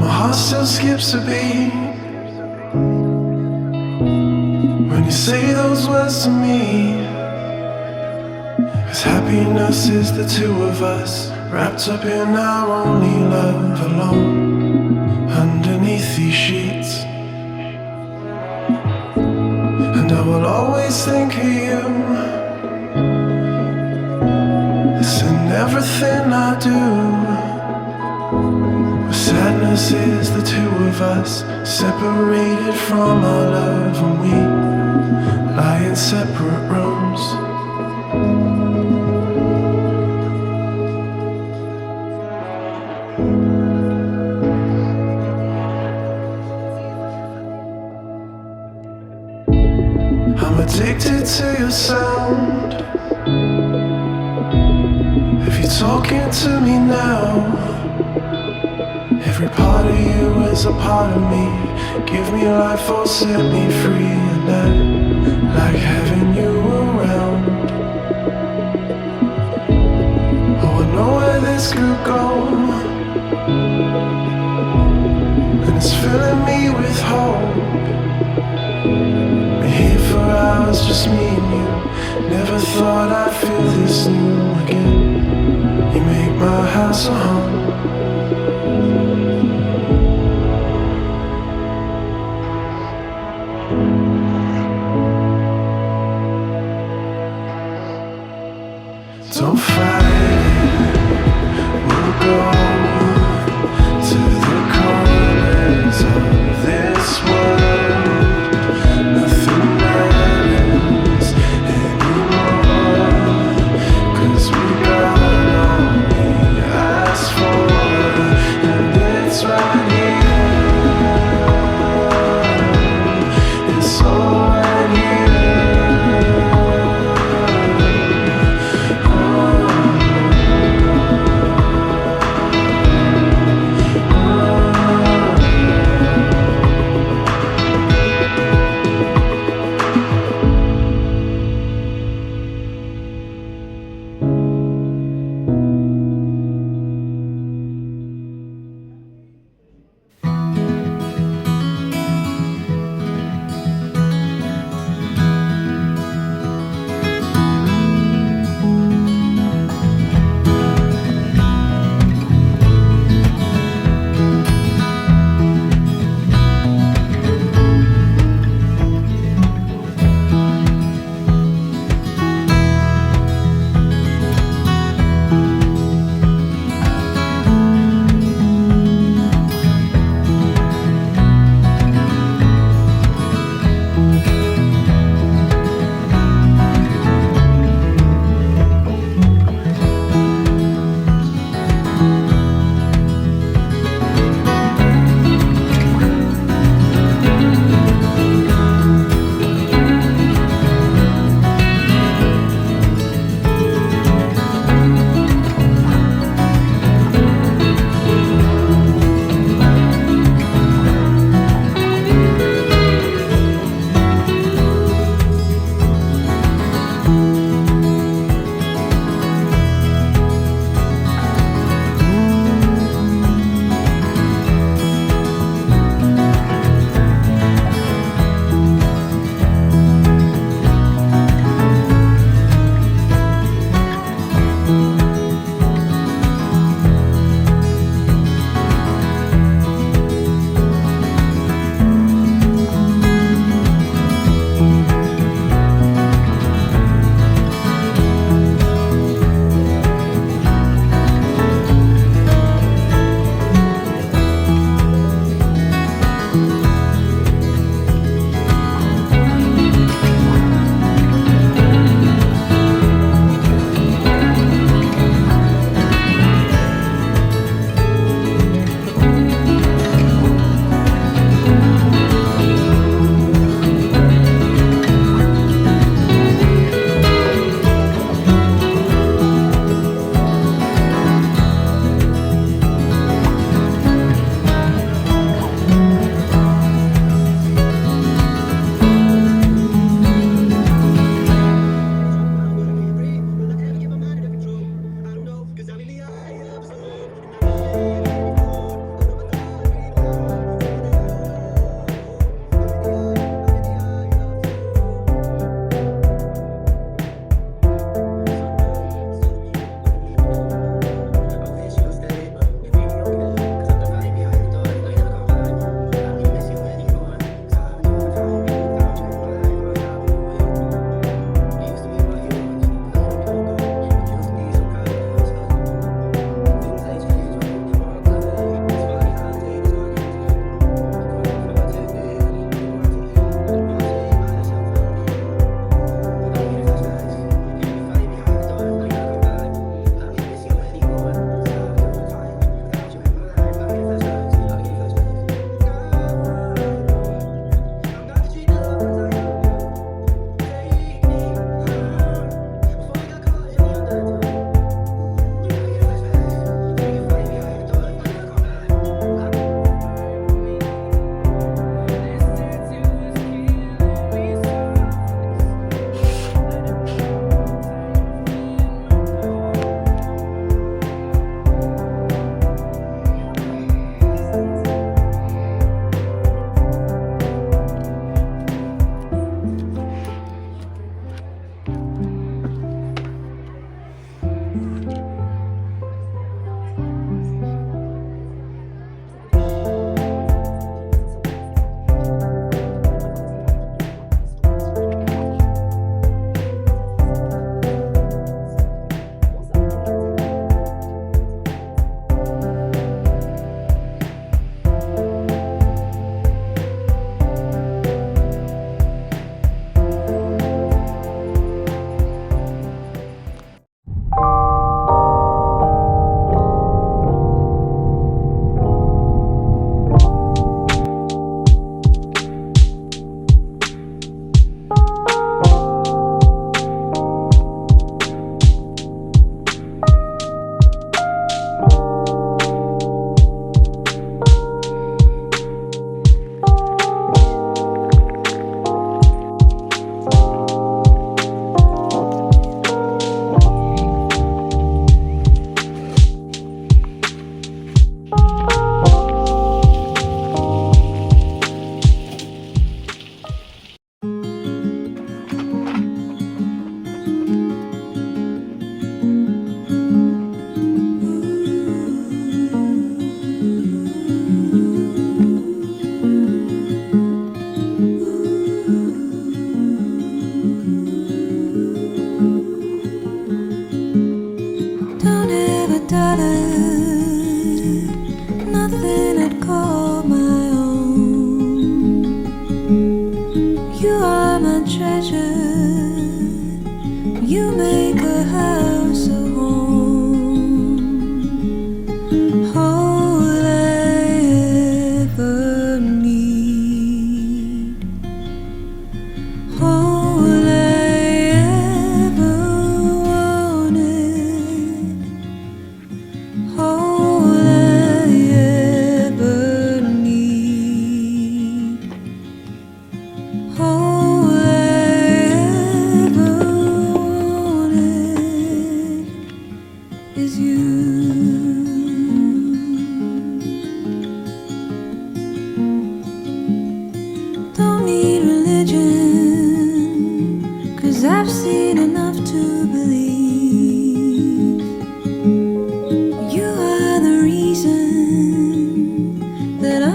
my heart still skips a beat when you say those words to me. 'Cause happiness is the two of us, wrapped up in our only love, alone underneath these sheets. And I will always think of you. It's in everything I do. But sadness is the two of us, separated from our love, and we lie in separate rooms. I'm addicted to your sound. If you're talking to me now, every part of you is a part of me. Give me life or set me free, and I like having you around. Oh, I know where this could go, and it's filling me with hope. Here for hours, just me and you. Never thought I'd feel this new again. You make my house a home. Don't fight, we'll go to the corners of this world. Nothing matters anymore, 'cause we got all we asked for.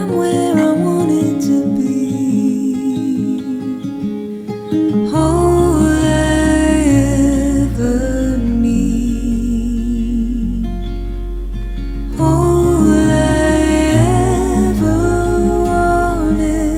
I'm where I wanted to be. All I ever need, all I ever wanted.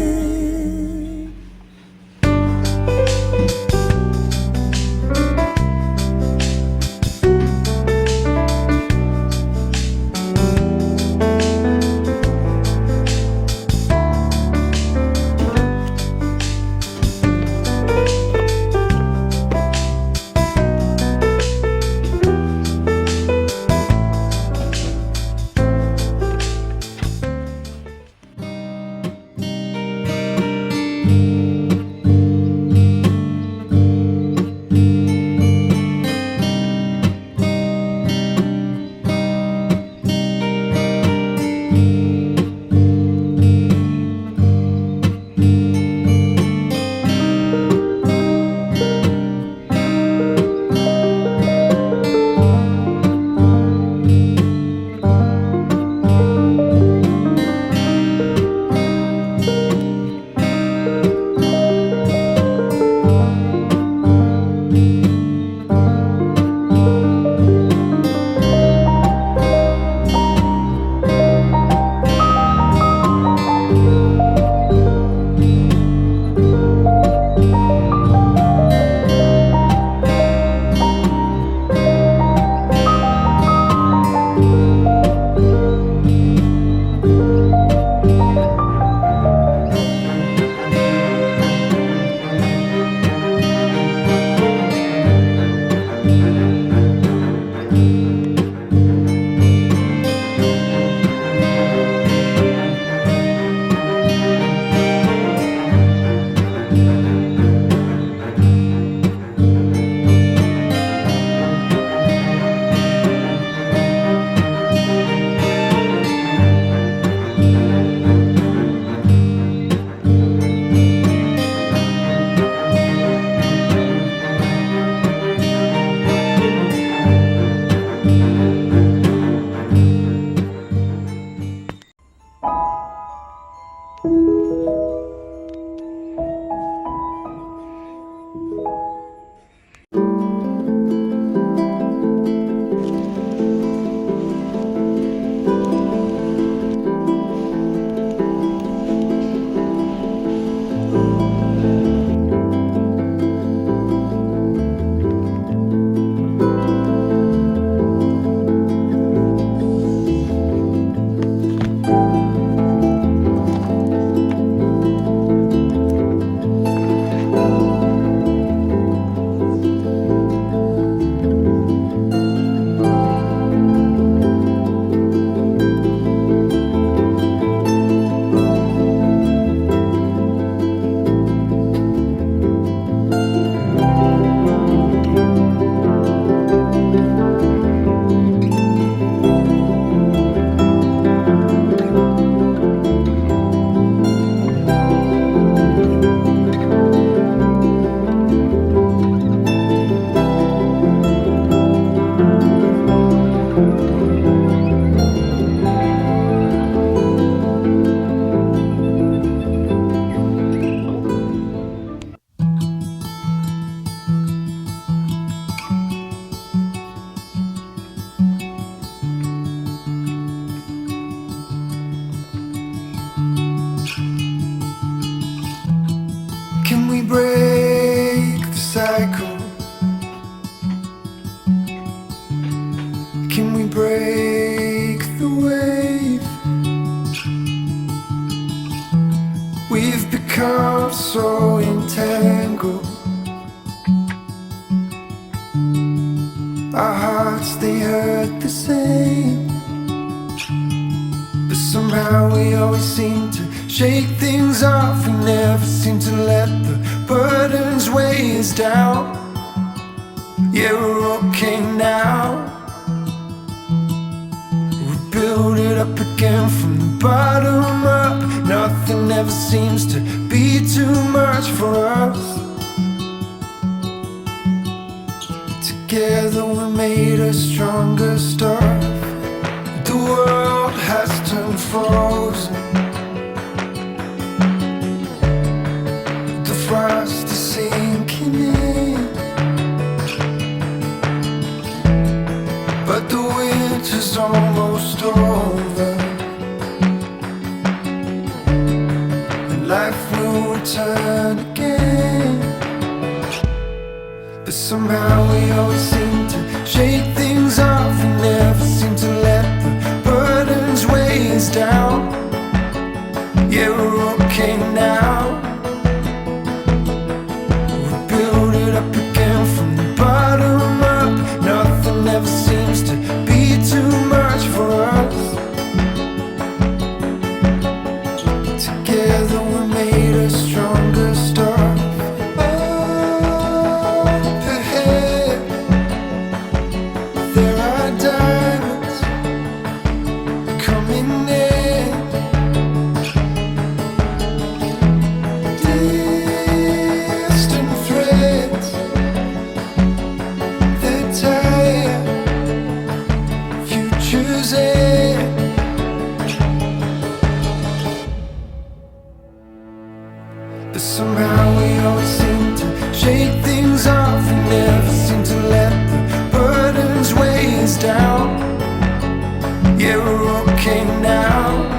break the cycle? Can we break the wave? We've become so entangled. Our hearts, they hurt the same, but somehow we always seem to shake things off. We never seem to let the burdens weigh us down. Yeah, we're okay now. We build it up again from the bottom up. Nothing ever seems to be too much for us. Together we made a stronger stuff. The world has turned frozen. life will return again. But somehow we always seem to shake things off. We never seem to let the burdens weigh us down. Yeah, we're okay now. We build it up again from the bottom up. Nothing ever seems to be too much for us. Together we made a stronger start. Up ahead, there are diamonds coming in. Distant threads that tie futures in. But somehow we always seem to shake things off. We never seem to let the burdens weigh us down. Yeah, we're okay now.